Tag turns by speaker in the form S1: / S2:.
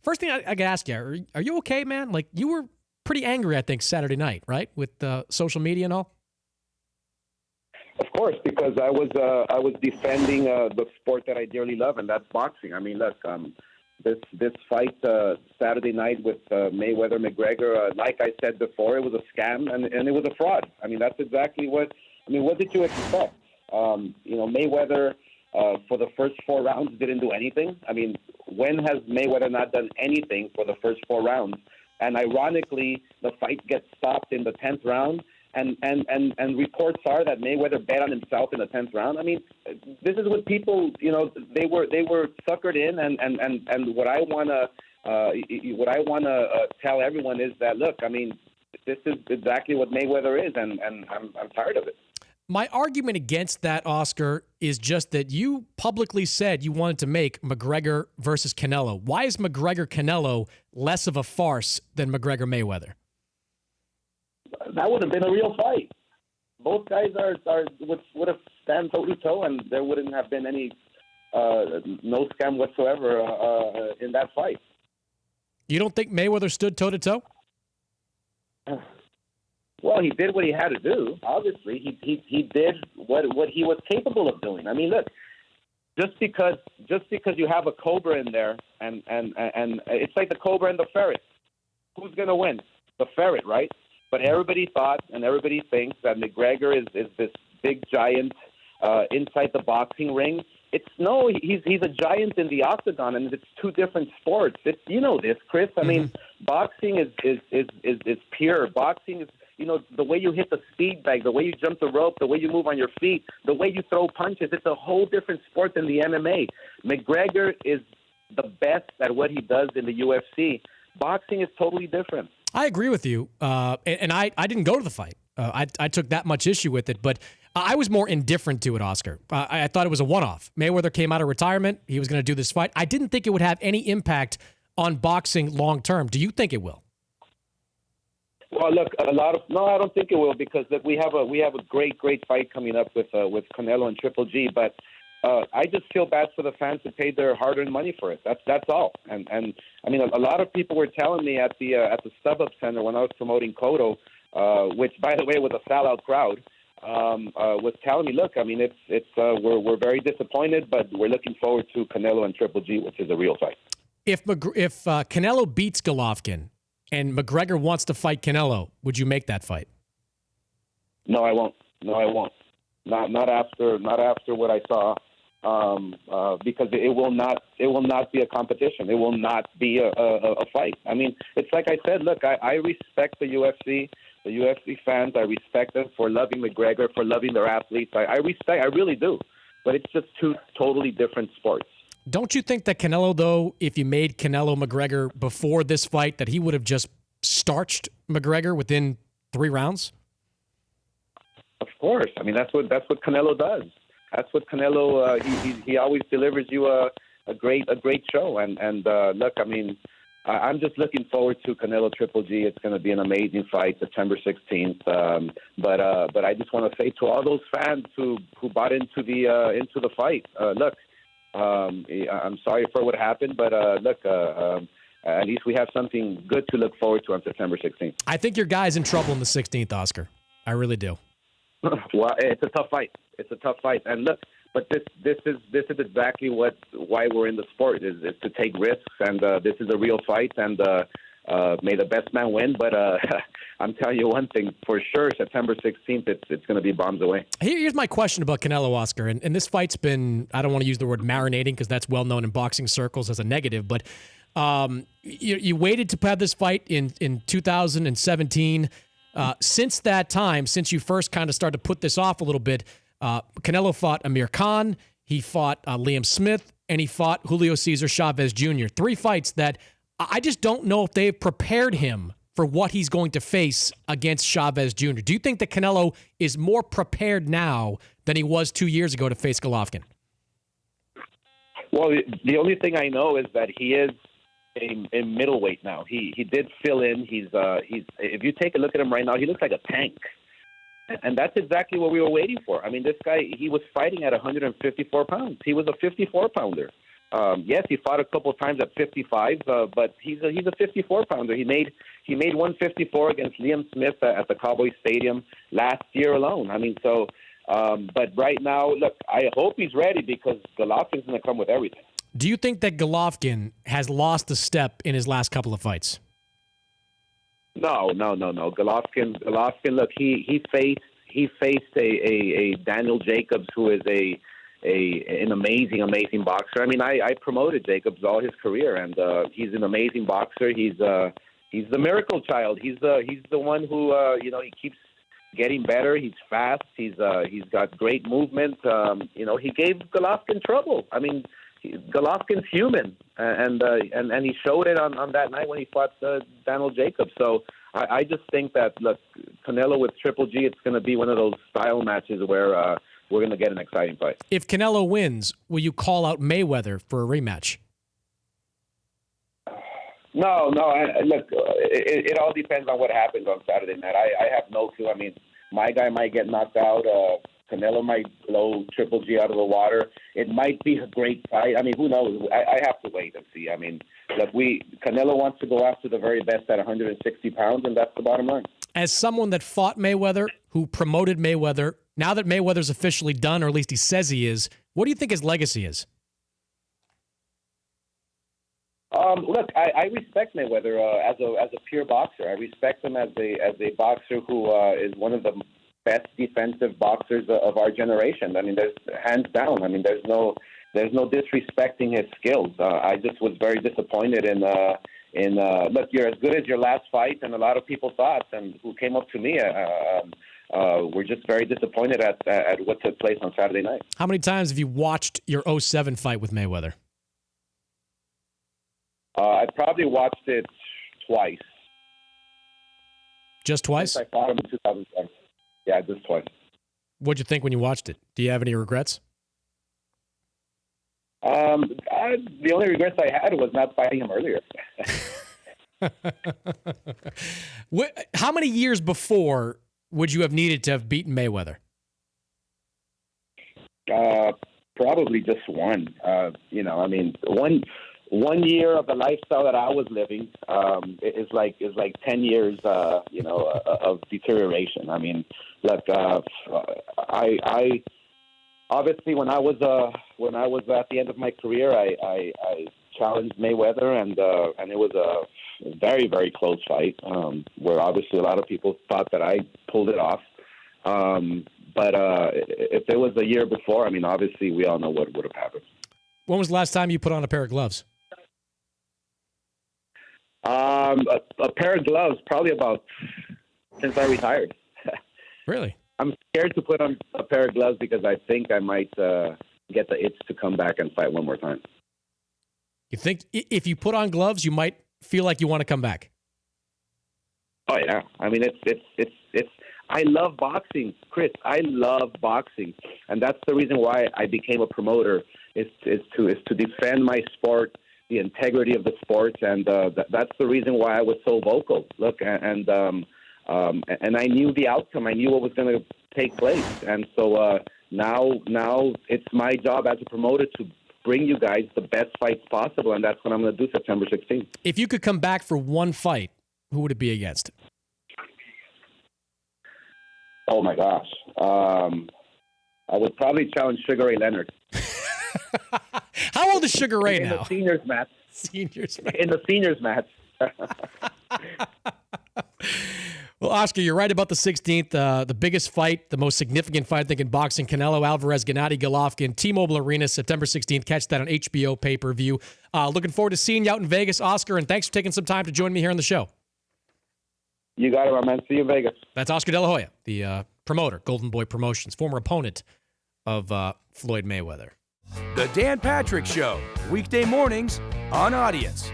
S1: First thing I gotta ask you, are you okay, man? Like, you were pretty angry, I think, Saturday night, right? With social media and all?
S2: Of course, because I was defending the sport that I dearly love, and that's boxing. I mean, look, this fight Saturday night with Mayweather McGregor, like I said before, it was a scam and it was a fraud. I mean, that's exactly what. I mean, what did you expect? Mayweather for the first 4 rounds didn't do anything. I mean, when has Mayweather not done anything for the first 4 rounds? And ironically, the fight gets stopped in the 10th round. And reports are that Mayweather bet on himself in the 10th round. I mean, this is what people, they were suckered in. And what I wanna tell everyone is that, look, I mean, this is exactly what Mayweather is, and I'm tired of it.
S1: My argument against that, Oscar, is just that you publicly said you wanted to make McGregor versus Canelo. Why is McGregor-Canelo less of a farce than McGregor-Mayweather?
S2: That would have been a real fight. Both guys would have stand toe to toe, and there wouldn't have been any no scam whatsoever in that fight.
S1: You don't think Mayweather stood toe to toe?
S2: Well, he did what he had to do. Obviously, he did what he was capable of doing. I mean, look, just because you have a cobra in there, and it's like the cobra and the ferret. Who's going to win? The ferret, right? But everybody thought and everybody thinks that McGregor is this big giant inside the boxing ring. He's a giant in the octagon, and it's 2 different sports. This, Chris. I mean, boxing is pure. Boxing is the way you hit the speed bag, the way you jump the rope, the way you move on your feet, the way you throw punches. It's a whole different sport than the MMA. McGregor is the best at what he does in the UFC. Boxing is totally different.
S1: I agree with you, and I didn't go to the fight. I took that much issue with it, but I was more indifferent to it, Oscar. I thought it was a one-off. Mayweather came out of retirement. He was going to do this fight. I didn't think it would have any impact on boxing long-term. Do you think it will?
S2: Well, look, no, I don't think it will, because we have a great fight coming up with Canelo and Triple G, but I just feel bad for the fans who paid their hard-earned money for it. That's all. And I mean, a lot of people were telling me at the StubHub Center when I was promoting Cotto, which, by the way, was a sellout crowd, was telling me, look, I mean, we're very disappointed, but we're looking forward to Canelo and Triple G, which is a real fight.
S1: If Canelo beats Golovkin and McGregor wants to fight Canelo, would you make that fight?
S2: No, I won't. Not after what I saw. Because it will not be a competition. It will not be a fight. I mean, it's like I said. Look, I respect the UFC fans. I respect them for loving McGregor, for loving their athletes. I really do. But it's just 2 totally different sports.
S1: Don't you think that Canelo, though, if you made Canelo McGregor before this fight, that he would have just starched McGregor within 3 rounds?
S2: Of course. I mean, that's what Canelo does. That's what Canelo. He always delivers you a great show. And look, I mean, I'm just looking forward to Canelo Triple G. It's going to be an amazing fight, September 16th. But I just want to say to all those fans who bought into the fight, look, I'm sorry for what happened, but look, at least we have something good to look forward to on September 16th.
S1: I think your guy's in trouble in the 16th, Oscar. I really do.
S2: Well, it's a tough fight. And look, but this is exactly why we're in the sport is to take risks, and this is a real fight, and may the best man win. But I'm telling you one thing for sure: September 16th, it's going to be bombs away.
S1: Here's my question about Canelo, Oscar, and this fight's been, I don't want to use the word marinating because that's well known in boxing circles as a negative, but you waited to have this fight in 2017. Since that time, since you first kind of started to put this off a little bit, Canelo fought Amir Khan, he fought Liam Smith, and he fought Julio Cesar Chavez Jr. 3 fights that I just don't know if they've prepared him for what he's going to face against Chavez Jr. Do you think that Canelo is more prepared now than he was 2 years ago to face Golovkin?
S2: Well, the only thing I know is that he is a middleweight now. He did fill in. He's if you take a look at him right now, he looks like a tank. And that's exactly what we were waiting for. I mean, this guy, he was fighting at 154 pounds. He was a 54-pounder. Yes, he fought a couple of times at 55, but he's a 54-pounder. He made 154 against Liam Smith at the Cowboy Stadium last year alone. I mean, so. But right now, look, I hope he's ready because Golovkin's going to come with everything.
S1: Do you think that Golovkin has lost a step in his last couple of fights?
S2: No. Golovkin. Look, he faced a Daniel Jacobs who is an amazing boxer. I mean, I promoted Jacobs all his career, and he's an amazing boxer. He's the miracle child. He's the one who he keeps getting better. He's fast. He's got great movement. He gave Golovkin trouble. I mean, Golovkin's human, and he showed it on that night when he fought Daniel Jacobs. So I just think that, look, Canelo with Triple G, it's going to be one of those style matches where we're going to get an exciting fight.
S1: If Canelo wins, will you call out Mayweather for a rematch?
S2: No. Look, it all depends on what happens on Saturday night. I have no clue. I mean, my guy might get knocked out. Canelo might blow Triple G out of the water. It might be a great fight. I mean, who knows? I have to wait and see. I mean, look, Canelo wants to go after the very best at 160 pounds, and that's the bottom line.
S1: As someone that fought Mayweather, who promoted Mayweather, now that Mayweather's officially done, or at least he says he is, what do you think his legacy is?
S2: Look, I respect Mayweather as a pure boxer. I respect him as a boxer who is one of the best defensive boxers of our generation. I mean, there's hands down. I mean, there's no disrespecting his skills. I just was very disappointed in look, you're as good as your last fight, and a lot of people thought, and who came up to me, were just very disappointed at what took place on Saturday night.
S1: How many times have you watched your 07 fight with Mayweather?
S2: I probably watched it twice.
S1: Just twice?
S2: Since I fought him in 2007. Yeah, just twice.
S1: What'd you think when you watched it? Do you have any regrets?
S2: The only regrets I had was not fighting him earlier.
S1: How many years before would you have needed to have beaten Mayweather?
S2: Probably just one. I mean, one year of the lifestyle that I was living is like 10 years, of deterioration. I mean, look, I obviously when I was at the end of my career, I challenged Mayweather, and it was a very, very close fight, where obviously a lot of people thought that I pulled it off. But if it was a year before, I mean, obviously we all know what would have happened.
S1: When was the last time you put on a pair of gloves?
S2: A pair of gloves, probably about since I retired.
S1: Really?
S2: I'm scared to put on a pair of gloves because I think I might get the itch to come back and fight one more time.
S1: You think if you put on gloves, you might feel like you want to come back?
S2: Oh yeah, I mean it's. I love boxing, Chris. I love boxing, and that's the reason why I became a promoter. Is to defend my sport, the integrity of the sport, and that's the reason why I was so vocal. Look, and I knew the outcome. I knew what was going to take place, and so now it's my job as a promoter to bring you guys the best fights possible, and that's what I'm going to do September 16th.
S1: If you could come back for one fight, who would it be against?
S2: Oh my gosh, I would probably challenge Sugar Ray Leonard.
S1: How old is Sugar Ray now?
S2: In the seniors match. In the seniors match.
S1: Well, Oscar, you're right about the 16th. The biggest fight, the most significant fight, I think, in boxing. Canelo Alvarez, Gennady Golovkin, T-Mobile Arena, September 16th. Catch that on HBO pay-per-view. Looking forward to seeing you out in Vegas, Oscar, and thanks for taking some time to join me here on the show.
S2: You got it, my man. See you in Vegas.
S1: That's Oscar De La Hoya, the promoter, Golden Boy Promotions, former opponent of Floyd Mayweather.
S3: The Dan Patrick Show, weekday mornings on Audience.